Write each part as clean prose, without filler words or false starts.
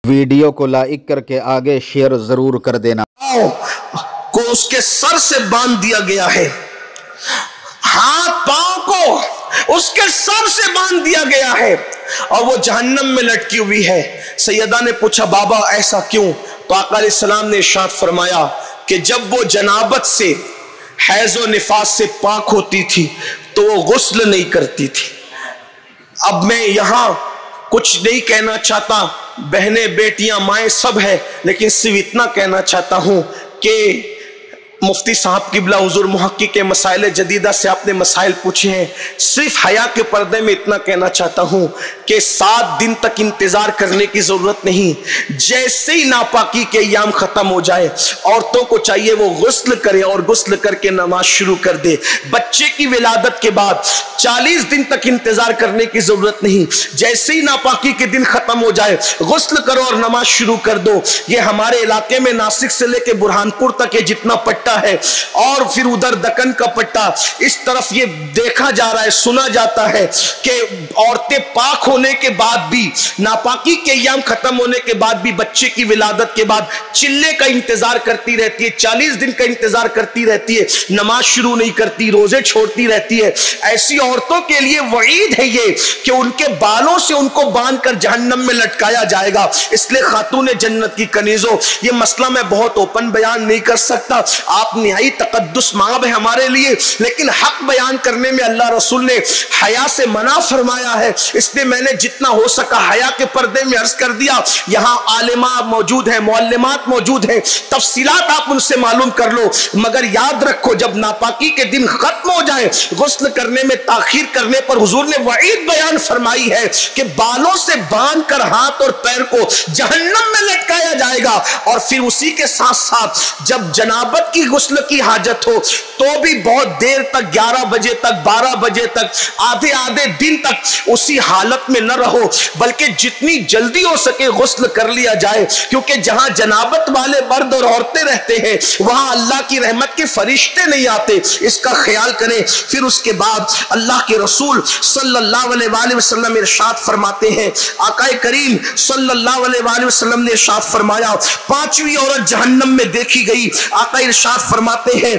Video को like करके आगे शेयर जरूर कर देना। को उसके सर से बांध दिया गया है, हाथ पांव को उसके सर से बांध दिया गया है और वो जहन्नम में लटकी हुई है। सैयदा ने पूछा बाबा ऐसा क्यों? तो आका अलैहिस्सलाम ने इरशाद फरमाया कि जब वो जनाबत से, हैज़ व निफास से पाक होती थी तो वो गुस्ल नहीं करती थी। अब मैं यहां कुछ नहीं कहना चाहता, बहनें बेटियां माएँ सब है, लेकिन सिर्फ इतना कहना चाहता हूं कि मुफ्ती साहब क़िबला हुज़ूर मुहक्किक़ के मसाइल जदीदा से आपने मसाइल पूछे हैं। सिर्फ हया के पर्दे में इतना कहना चाहता हूँ कि 7 दिन तक इंतज़ार करने की ज़रूरत नहीं। जैसे ही नापाकी के अय्याम ख़त्म हो जाए, औरतों को चाहिए वो गुस्ल करे और गुस्ल करके नमाज शुरू कर दे। बच्चे की विलादत के बाद 40 दिन तक इंतज़ार करने की ज़रूरत नहीं। जैसे ही नापाकी के दिन ख़त्म हो जाए, गुस्ल करो और नमाज शुरू कर दो। ये हमारे इलाके में नासिक से लेके बुरहानपुर तक ये जितना पट्टा है और फिर उधर दक्कन का पट्टा, इस तरफ ये देखा जा रहा है, सुना जाता है कि औरतें पाक होने के बाद भी, नापाकी के अय्याम खत्म होने के बाद भी, बच्चे की विलादत के बाद चिल्ले का इंतजार करती रहती है, 40 दिन का इंतजार करती रहती है, नमाज शुरू नहीं करती, रोजे छोड़ती रहती है। ऐसी औरतों के लिए वईद है ये कि उनके बालों से उनको बांध कर जहन्नम में लटकाया जाएगा। इसलिए खातून जन्नत की कनीजों, ये मसला मैं बहुत ओपन बयान नहीं कर सकता, आप निहाई तकद्दुस मांग है हमारे लिए, लेकिन हक बयान करने में अल्लाह रसूल ने हया से मना फरमाया है। इसलिए मैंने जितना हो सका हया के पर्दे में अर्ज कर दिया। यहाँ आलिमा मौजूद है, मुअल्लिमात मौजूद है, तफसीलात आप उनसे मालूम कर लो। मगर याद रखो, जब नापाकी के दिन खत्म हो जाए, गुस्ल करने में ताखीर करने पर हुजूर ने वईद बयान फरमाई है कि बालों से बांध कर हाथ और पैर को जहन्नम में लटकाया जाएगा। और फिर उसी के साथ साथ जब जनाबत की गुस्ल की हाजत हो तो भी बहुत देर तक, 11 बजे तक, 12 बजे तक, आधे आधे दिन तक उसी हालत में न रहो, बल्कि जितनी जल्दी हो सके गुस्ल कर लिया जाए। क्योंकि जहां जनाबत वाले मर्द और औरतें रहते हैं वहां अल्लाह की रहमत के फरिश्ते नहीं आते, इसका ख्याल करें। फिर उसके बाद अल्लाह के रसूल सल्लल्लाहु अलैहि वसल्लम इरशाद फरमाते हैं, आकाए करीम सल्लल्लाहु अलैहि वसल्लम ने इरशाद फरमाया, 5वीं औरत जहन्नम में देखी गई। आका इरशाद फरमाते हैं,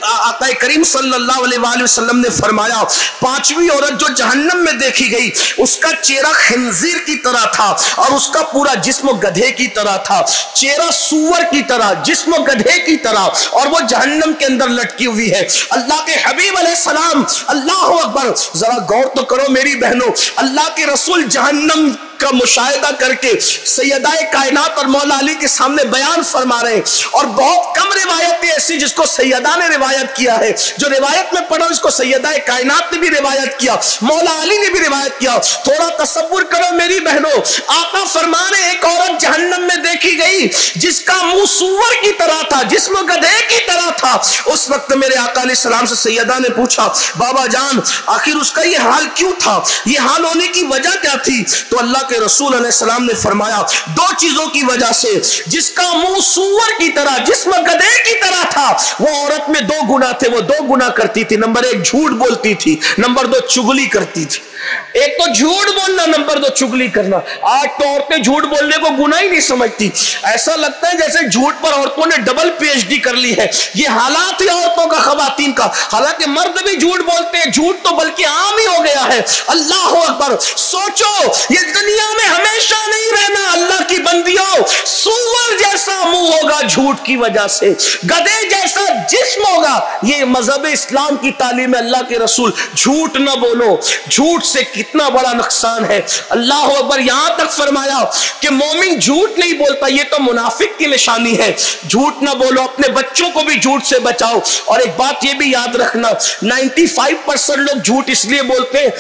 आका करीम सल्लल्लाहु अलैहि वसल्लम ने फरमाया, 5वीं औरत जो जहन्नम में देखी गई उसका चेहरा खिंजीर की तरह था और उसका पूरा जिस्म गधे की तरह था। चेहरा सूअर की तरह, जिस्म गधे की तरह, और वो जहन्नम के अंदर लटकी हुई है। अल्लाह के हबीब अलैहिस्सलाम, अल्लाह अकबर, जरा गौर तो करो मेरी बहनों, अल्लाह के रसूल जहन्नम का मुशाहिदा करके सैयदाए कायनात और मौला अली के सामने बयान फरमा रहे हैं। और बहुत कम रिवायतें ऐसी जिसको सैयदा ने रिवायत किया है, जो रिवायत में पढ़ा इसको सैयदाए कायनात ने भी रिवायत किया, मौला अली ने भी रिवायत किया। थोड़ा तसव्वुर करो मेरी बहनों, आका फरमा रहे एक औरत जहन्नम में देखी गई जिसका मुंह सूअर की तरह था, जिस्म गधे की तरह था। उस वक्त मेरे आका अलैहिस्सलाम से सैयदा ने पूछा, बाबा जान आखिर उसका ये हाल क्यों था, ये हाल होने की वजह क्या थी? तो अल्लाह के रसूल अलैहिस्सलाम ने फरमाया, 2 चीजों की वजह से। जिसका मुंह सूअर की तरह, जिस्म गधे की तरह था, वो औरत में 2 गुनाह थे, वो 2 गुनाह करती थी। नंबर 1 झूठ बोलती थी, नंबर 2 चुगली करती थी। एक तो झूठ बोलना, नंबर 2 चुगली करना। आज तो औरतें झूठ बोलने को गुनाह ही नहीं समझती, ऐसा लगता है जैसे झूठ पर औरतों ने डबल PhD कर ली है। ये हालात है औरतों का, खवातीन का। हालांकि मर्द भी झूठ बोलते हैं, झूठ तो बल्कि आम ही हो गया है। अल्लाह अकबर, सोचो ये दुनिया में हमेशा नहीं रहना। अल्लाह की बंदियों, सूअर जैसा मुंह होगा झूठ की वजह से, गधे जैसा जिस्म होगा। ये मजहब इस्लाम की तालीम है। अल्लाह के रसूल, झूठ न बोलो, झूठ से कितना बड़ा नुकसान है। अल्लाह अकबर, यहां तक फरमाया कि मोमिन झूठ नहीं बोलता, ये तो मुनाफिक की निशानी है। झूठ ना बोलो, अपने बच्चों को भी झूठ से बचाओ। और एक बात ये भी याद रखना, 95% लोग झूठ इसलिए बोलते हैं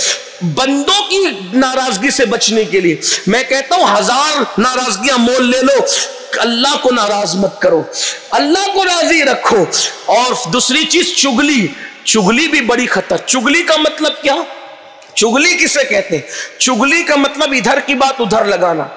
बंदों की नाराजगी से बचने के लिए। मैं कहता हूं 1000 नाराजगियां मोल ले लो, अल्लाह को नाराज मत करो, अल्लाह को राजी रखो। और दूसरी चीज चुगली, चुगली भी बड़ी खतर। चुगली का मतलब क्या? चुगली किसे कहते हैं? चुगली का मतलब इधर की बात उधर लगाना।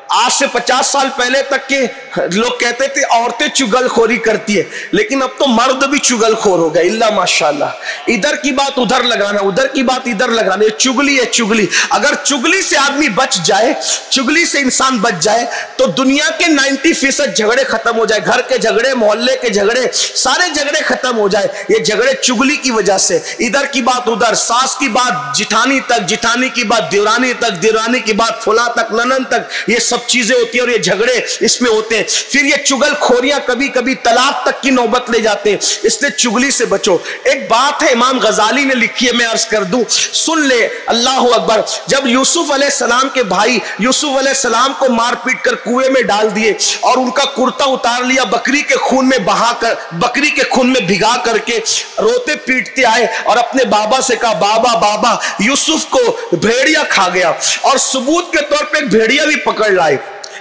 آج سے 50 سال پہلے تک کے لوگ کہتے تھے عورتیں چگل خوری کرتی ہے، لیکن اب تو مرد بھی چگل خور ہو گئے، اللہ ماشاءاللہ۔ ادھر کی بات ادھر لگانا، ادھر کی بات ادھر لگانا، یہ چگلی ہے چگلی۔ اگر چگلی سے آدمی بچ جائے، چگلی سے انسان بچ جائے تو دنیا کے 90% جھگڑے ختم ہو جائے، گھر کے جھگڑے، محلے کے جھگڑے، سارے جھگڑے ختم ہو جائے۔ یہ جھگڑے چگلی کی وجہ سے، ادھر کی بات ادھر، ساس کی بات جٹھانی تک، جٹھانی کی بات دیورانی تک، دیورانی کی بات فلاں تک، ننن تک، یہ سب چیزیں ہوتی ہیں اور یہ جھگڑے اس میں ہوتے ہیں۔ پھر یہ چگل خوریاں کبھی کبھی طلاق تک کی نوبت لے جاتے ہیں، اس لیے چگلی سے بچو۔ ایک بات ہے امام غزالی نے لکھی ہے، میں عرض کر دوں، سن لے، اللہ اکبر۔ جب یوسف علیہ السلام کے بھائی یوسف علیہ السلام کو مار پیٹ کر کنویں میں ڈال دیے اور ان کا کرتا اتار لیا، بکری کے خون میں بہا کر، بکری کے خون میں بھگا کر کے روتے پیٹتے آئے اور اپنے بابا سے کہا بابا بابا یوسف کو بھیڑیا کھا گیا، اور ثبوت کے طور پہ ایک بھیڑیا بھی پکڑ لائے۔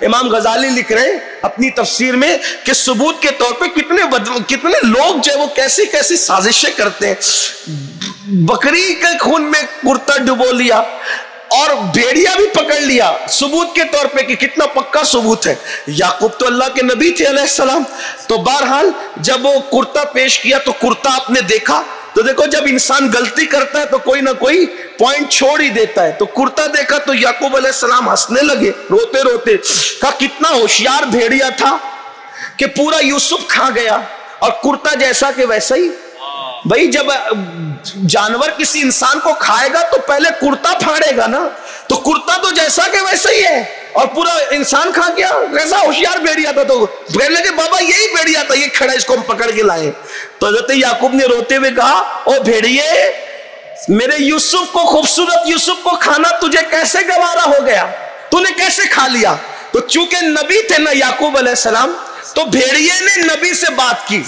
امام غزالی لکھ رہے ہیں اپنی تفسیر میں کہ ثبوت کے طور پہ کتنے لوگ جو ہے وہ کیسی کیسی سازشیں کرتے ہیں۔ بکری کے خون میں کرتا ڈبو لیا اور بھیڑیا بھی پکڑ لیا ثبوت کے طور پہ، کہ کتنا پکا ثبوت ہے۔ یعقوب تو اللہ کے نبی تھے علیہ السلام، تو بہرحال جب وہ کرتا پیش کیا تو کرتا آپ نے دیکھا، تو دیکھو جب انسان غلطی کرتا ہے تو کوئی نہ کوئی پوائنٹ چھوڑ ہی دیتا ہے، تو کرتا دیکھا تو یعقوب علیہ السلام ہنسنے لگے روتے روتے، کہا کتنا ہوشیار بھیڑیا تھا کہ پورا یوسف کھا گیا، اور کرتا جیسا کہ ویسا ہی۔ بھائی جب جانور کسی انسان کو کھائے گا تو پہلے کرتا پھاڑے گا نا، تو کرتا تو جیسا کہ ویسا ہی ہے، اور پورا انسان کھا گیا، کیسا ہوشیار بھیڑیا تھا۔ تو کہنے لگے بابا یہی بھیڑیا تھا، یہ کھڑا، اس کو ہم پکڑ کے لائے۔ تو حضرت یعقوب نے روتے ہوئے کہا او بھیڑیے، میرے یوسف کو، خوبصورت یوسف کو کھانا تجھے کیسے گوارا ہو گیا، تو نے کیسے کھا لیا؟ تو چونکہ نبی تھے نا یعقوب علیہ السلام، تو بھیڑیے نے نبی سے بات کی،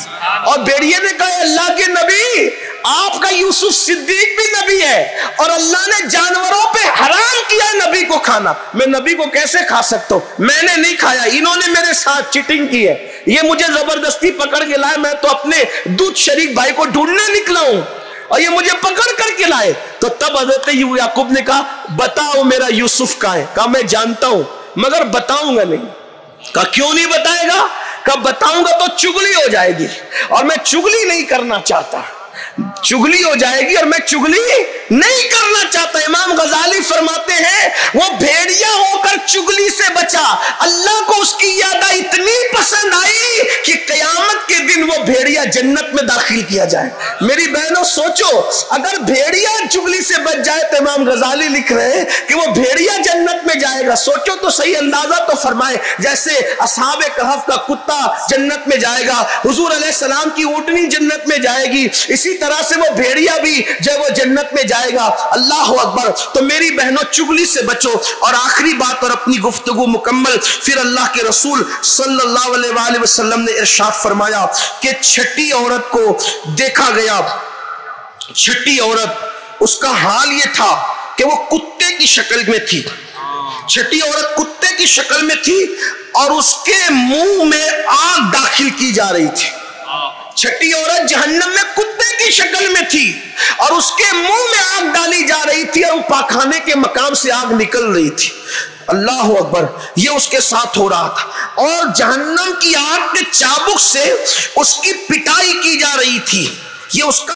اور بھیڑیے نے کہا اللہ کے نبی، آپ کا یوسف صدیق بھی نبی ہے، اور اللہ نے جانوروں پہ حرام کیا ہے نبی کو کھانا، میں نبی کو کیسے کھا سکتا ہوں؟ میں نے نہیں کھایا، انہوں نے میرے ساتھ چیٹنگ کی ہے، یہ مجھے زبردستی پکڑ کے لائے، میں تو اپنے دودھ شریک بھائی کو ڈھونڈنے نکلا ہوں اور یہ مجھے پکڑ کر کے لائے۔ تو تب حضرت یعقوب نے کہا بتاؤ میرا یوسف کہاں ہے؟ کہا میں جانتا ہوں مگر بتاؤں گا نہیں۔ کہا کیوں نہیں بتائے گا؟ کہا بتاؤں گا تو چگلی ہو جائے گی، اور میں چگلی نہیں کرنا چاہتا، چگلی ہو جائے گی اور میں چگلی نہیں کرنا چاہتا۔ امام غزالی فرماتے ہیں وہ بھیڑیا ہو کر چگلی سے بچا، اللہ کو اس کی یادہ اتنی پسند آئی کہ قیامت کے دن وہ بھیڑیا جنت میں داخل کیا جائے۔ میری بہنوں سوچو، اگر بھیڑیا چگلی سے بچ جائے تو امام غزالی لکھ رہے ہیں کہ وہ بھیڑیا جنت میں جائے گا۔ سوچو تو صحیح، اندازہ تو فرمائے، جیسے اصحاب کہف کا کتا جنت میں جائے گا، حضور علیہ السلام کی اونٹنی جنت میں جائے گی، اسی طرح سے وہ بھیڑیا بھی جو وہ جنت میں جائے گا۔ اللہ اکبر۔ تو میری بہنوں چگلی سے بچو۔ اور آخری بات اور اپنی گفتگو مکمل، پھر اللہ کے رسول صلی اللہ علیہ وآلہ وسلم نے ارشاد فرمایا کہ چھٹی عورت کو دیکھا گیا، چھٹی عورت، اس کا حال یہ تھا کہ وہ کتے کی شکل میں تھی، چھٹی عورت کتے کی شکل میں تھی اور اس کے منہ میں آگ داخل کی جا رہی تھی۔ چھٹی عورت جہنم میں کتے کی شکل میں تھی اور اس کے منہ میں آگ ڈالی جا رہی تھی، اور وہ پاخانے کے مقام سے آگ نکل رہی تھی۔ اللہ اکبر، یہ اس کے ساتھ ہو رہا تھا، اور جہنم کی آگ کے چابک سے اس کی پٹائی کی جا رہی تھی۔ یہ اس کا